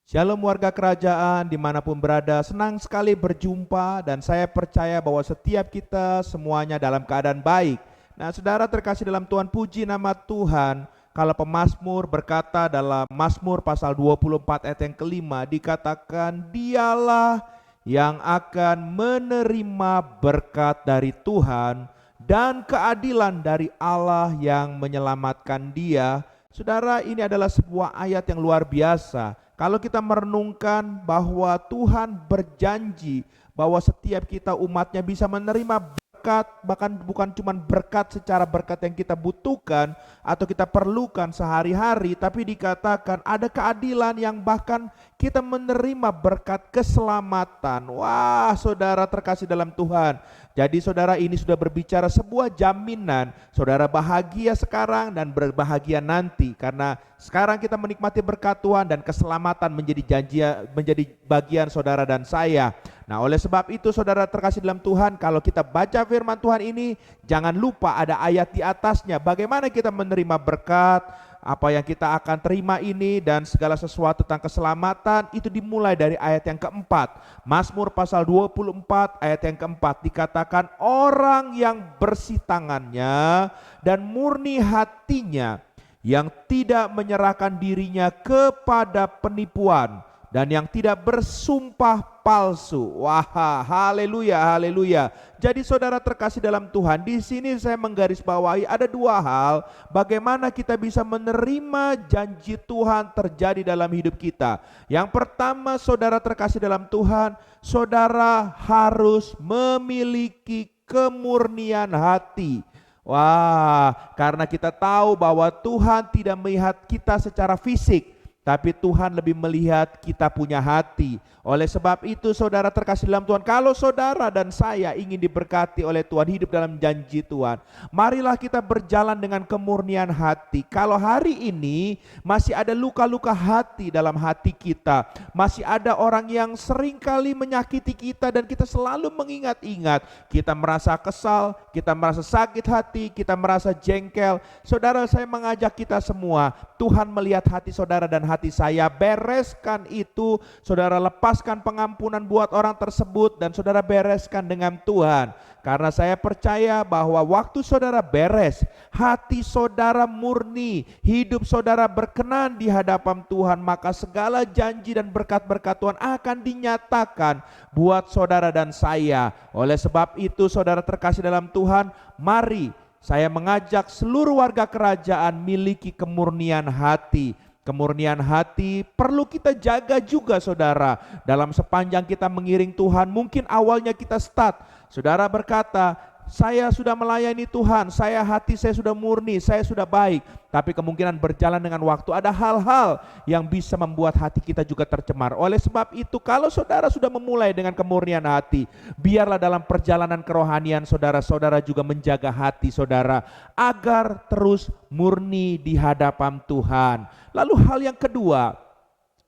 Shalom warga kerajaan dimanapun berada, senang sekali berjumpa dan saya percaya bahwa setiap kita semuanya dalam keadaan baik. Nah saudara terkasih dalam Tuhan, puji nama Tuhan. Kalau pemazmur berkata dalam Mazmur pasal 24 ayat yang kelima, dikatakan dialah yang akan menerima berkat dari Tuhan dan keadilan dari Allah yang menyelamatkan dia. Saudara, ini adalah sebuah ayat yang luar biasa. Kalau kita merenungkan bahwa Tuhan berjanji bahwa setiap kita umatnya bisa menerima berkat, bahkan bukan cuma berkat secara berkat yang kita butuhkan atau kita perlukan sehari-hari, tapi dikatakan ada keadilan yang bahkan kita menerima berkat keselamatan. Wah, saudara terkasih dalam Tuhan. Jadi saudara, ini sudah berbicara sebuah jaminan saudara bahagia sekarang dan berbahagia nanti, karena sekarang kita menikmati berkat Tuhan dan keselamatan menjadi bagian saudara dan saya. Nah, oleh sebab itu saudara terkasih dalam Tuhan, kalau kita baca firman Tuhan ini, jangan lupa ada ayat di atasnya bagaimana kita menerima berkat, apa yang kita akan terima ini dan segala sesuatu tentang keselamatan. Itu dimulai dari ayat yang keempat. Mazmur pasal 24 ayat yang keempat dikatakan, orang yang bersih tangannya dan murni hatinya, yang tidak menyerahkan dirinya kepada penipuan dan yang tidak bersumpah palsu. Wah, haleluya, haleluya. Jadi saudara terkasih dalam Tuhan, di sini saya menggarisbawahi ada dua hal bagaimana kita bisa menerima janji Tuhan terjadi dalam hidup kita. Yang pertama, saudara terkasih dalam Tuhan, saudara harus memiliki kemurnian hati. Wah, karena kita tahu bahwa Tuhan tidak melihat kita secara fisik, tapi Tuhan lebih melihat kita punya hati. Oleh sebab itu saudara terkasih dalam Tuhan, kalau saudara dan saya ingin diberkati oleh Tuhan, hidup dalam janji Tuhan, marilah kita berjalan dengan kemurnian hati. Kalau hari ini masih ada luka-luka hati dalam hati kita, masih ada orang yang seringkali menyakiti kita dan kita selalu mengingat-ingat, kita merasa kesal, kita merasa sakit hati, kita merasa jengkel. Saudara, saya mengajak kita semua, Tuhan melihat hati saudara dan hati saya, bereskan itu, saudara lepaskan pengampunan buat orang tersebut dan saudara bereskan dengan Tuhan. Karena saya percaya bahwa waktu saudara beres, hati saudara murni, hidup saudara berkenan di hadapan Tuhan, maka segala janji dan berkat-berkat Tuhan akan dinyatakan buat saudara dan saya. Oleh sebab itu saudara terkasih dalam Tuhan, mari saya mengajak seluruh warga kerajaan miliki kemurnian hati. Kemurnian hati perlu kita jaga juga saudara. Dalam sepanjang kita mengiring Tuhan, mungkin awalnya kita saudara berkata, saya sudah melayani Tuhan, hati saya sudah murni, saya sudah baik. Tapi kemungkinan berjalan dengan waktu ada hal-hal yang bisa membuat hati kita juga tercemar. Oleh sebab itu, kalau saudara sudah memulai dengan kemurnian hati, biarlah dalam perjalanan kerohanian saudara juga menjaga hati saudara agar terus murni di hadapan Tuhan. Lalu hal yang kedua,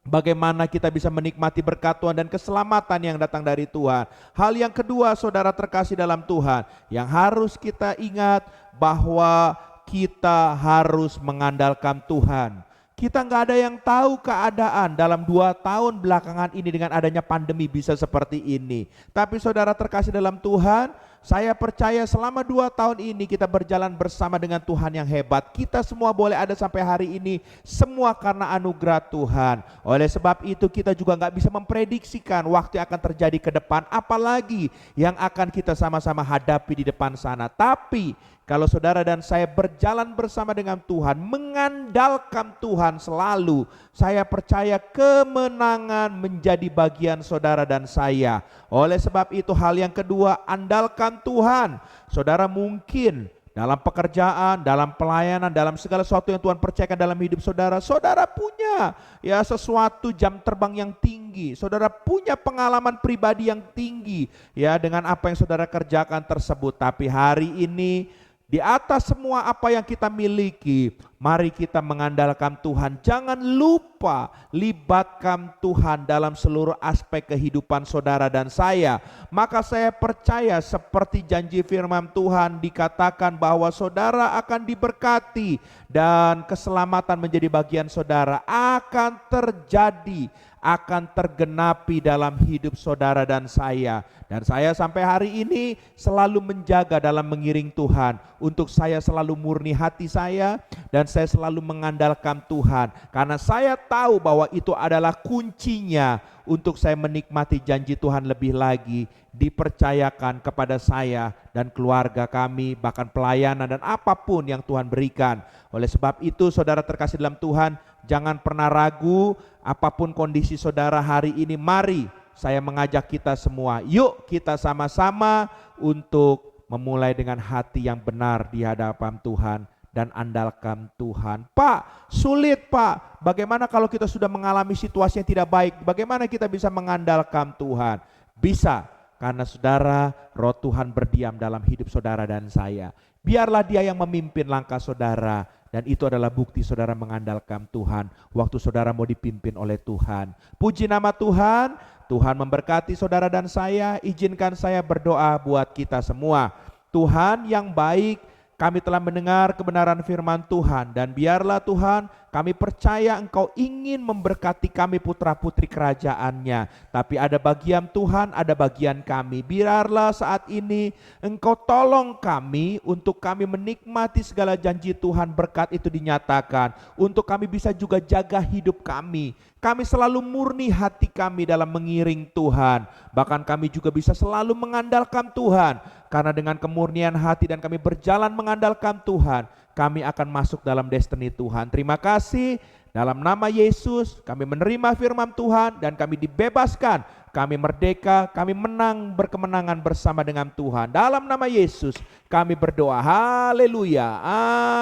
bagaimana kita bisa menikmati berkat Tuhan dan keselamatan yang datang dari Tuhan. Hal yang kedua saudara terkasih dalam Tuhan, yang harus kita ingat bahwa kita harus mengandalkan Tuhan. Kita nggak ada yang tahu keadaan dalam 2 tahun belakangan ini dengan adanya pandemi bisa seperti ini. Tapi saudara terkasih dalam Tuhan, saya percaya selama 2 tahun ini kita berjalan bersama dengan Tuhan yang hebat. Kita semua boleh ada sampai hari ini, semua karena anugerah Tuhan. Oleh sebab itu kita juga nggak bisa memprediksikan waktu yang akan terjadi ke depan, apalagi yang akan kita sama-sama hadapi di depan sana. Tapi kalau saudara dan saya berjalan bersama dengan Tuhan, mengandalkan Tuhan selalu, saya percaya kemenangan menjadi bagian saudara dan saya. Oleh sebab itu hal yang kedua, andalkan Tuhan. Saudara mungkin dalam pekerjaan, dalam pelayanan, dalam segala sesuatu yang Tuhan percayakan dalam hidup saudara, saudara punya sesuatu jam terbang yang tinggi, saudara punya pengalaman pribadi yang tinggi dengan apa yang saudara kerjakan tersebut. Tapi hari ini, di atas semua apa yang kita miliki, Mari kita mengandalkan Tuhan. Jangan lupa libatkan Tuhan dalam seluruh aspek kehidupan saudara dan saya. Maka saya percaya seperti janji firman Tuhan dikatakan bahwa saudara akan diberkati dan keselamatan menjadi bagian saudara akan terjadi, akan tergenapi dalam hidup saudara dan saya. Dan saya sampai hari ini selalu menjaga dalam mengiring Tuhan. Untuk saya selalu murni hati saya dan saya selalu mengandalkan Tuhan. Karena saya tahu bahwa itu adalah kuncinya untuk saya menikmati janji Tuhan lebih lagi. Dipercayakan kepada saya dan keluarga kami, bahkan pelayanan dan apapun yang Tuhan berikan. Oleh sebab itu saudara terkasih dalam Tuhan, jangan pernah ragu apapun kondisi saudara hari ini. Mari saya mengajak kita semua, yuk kita sama-sama untuk memulai dengan hati yang benar di hadapan Tuhan dan andalkan Tuhan. Pak, sulit Pak, bagaimana kalau kita sudah mengalami situasi yang tidak baik? Bagaimana kita bisa mengandalkan Tuhan? Bisa, karena saudara, roh Tuhan berdiam dalam hidup saudara dan saya. Biarlah dia yang memimpin langkah saudara. Dan itu adalah bukti saudara mengandalkan Tuhan waktu saudara mau dipimpin oleh Tuhan. Puji nama Tuhan. Tuhan memberkati saudara dan saya. Izinkan saya berdoa buat kita semua. Tuhan yang baik, kami telah mendengar kebenaran firman Tuhan. Dan biarlah Tuhan, kami percaya Engkau ingin memberkati kami putra-putri kerajaan-Nya. Tapi ada bagian Tuhan, ada bagian kami. Biarlah saat ini Engkau tolong kami untuk kami menikmati segala janji Tuhan, berkat itu dinyatakan. Untuk kami bisa juga jaga hidup kami. Kami selalu murni hati kami dalam mengiring Tuhan. Bahkan kami juga bisa selalu mengandalkan Tuhan. Karena dengan kemurnian hati dan kami berjalan mengandalkan Tuhan, kami akan masuk dalam destiny Tuhan. Terima kasih. Dalam nama Yesus kami menerima firman Tuhan dan kami dibebaskan. Kami merdeka, kami menang berkemenangan bersama dengan Tuhan. Dalam nama Yesus kami berdoa. Haleluya.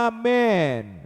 Amin.